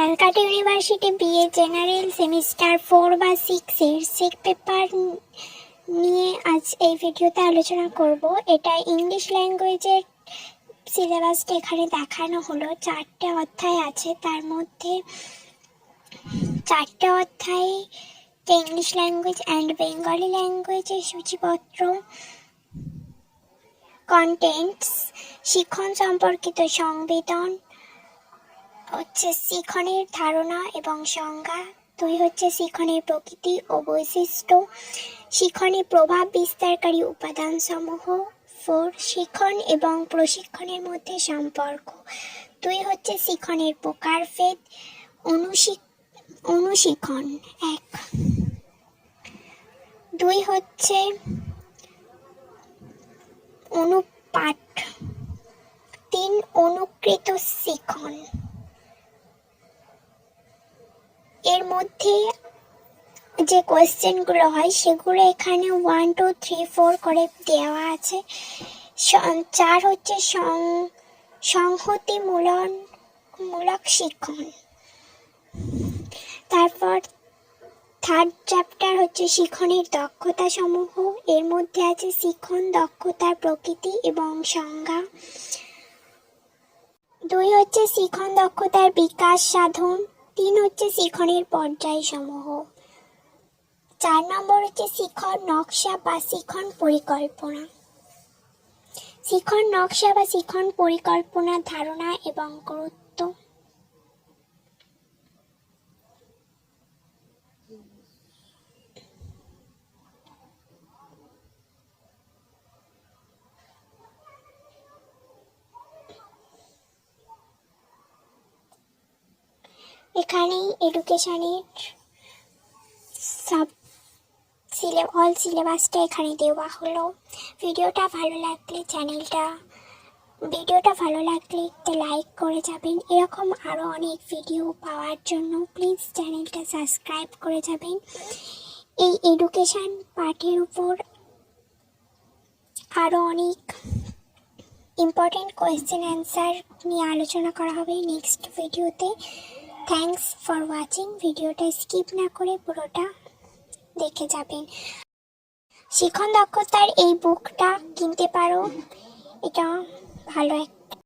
Calcutta university BA general semester 4 বা 6 এর সেক paper নিয়ে আজ এই ভিডিওতে আলোচনা করব। এটা ইংলিশ ল্যাঙ্গুয়েজের সিলেবাসটা এখানে দেখানো হলো। 4টে অধ্যায় আছে, তার মধ্যে 4টে অধ্যায়ে ইংলিশ ল্যাঙ্গুয়েজ অ্যান্ড বেঙ্গলি ল্যাঙ্গুয়েজের সূচিপত্র, কন্টেন্টস, শিখন সম্পর্কিত সংবেদন হচ্ছে শিখনের ধারণা এবং সংজ্ঞা, 2 হচ্ছে শিখনের প্রকৃতি ও বৈশিষ্ট্য, শিখনে প্রভাব বিস্তারকারী উপাদানসমূহ, 4 শিখন এবং প্রশিক্ষণের মধ্যে সম্পর্ক, 2 হচ্ছে শিখনের প্রকারভেদ, অনুশিখন 1, 2 হচ্ছে অনুপাঠ, 3 অনুকৃত শিখন। এর মধ্যে যে কোয়েশ্চেনগুলো হয় সেগুলো এখানে 1, 2, 3, 4 করে দেওয়া আছে। 4 হচ্ছে সংহতিমূলক শিখন। তারপর থার্ড চ্যাপ্টার হচ্ছে শিখনের দক্ষতা সমূহ। এর মধ্যে আছে শিখন দক্ষতার প্রকৃতি এবং সংজ্ঞা। 2 হচ্ছে শিখন দক্ষতার বিকাশ সাধন। 3 হচ্ছে শিখনের পর্যায় সমূহ। 4 নম্বর হচ্ছে শিখন নকশা বা শিখন পরিকল্পনা। শিখন নকশা বা শিখন পরিকল্পনার ধারণা এবং গুরুত্ব। এখানেই এডুকেশনের অল সিলেবাসটা এখানে দেওয়া হলো। ভিডিওটা ভালো লাগলে একটা লাইক করে যাবেন। এরকম আরও অনেক ভিডিও পাওয়ার জন্য প্লিজ চ্যানেলটা সাবস্ক্রাইব করে যাবেন। এই এডুকেশন পাঠের উপর আরও অনেক ইম্পর্টেন্ট কোয়েশ্চেন অ্যান্সার নিয়ে আলোচনা করা হবে নেক্সট ভিডিওতে। Thanks for watching. ভিডিওটা স্কিপ না করে পুরোটা দেখে যাবেন। শিখন দক্ষতার এই বুকটা কিনতে পারো, এটা ভালো একটা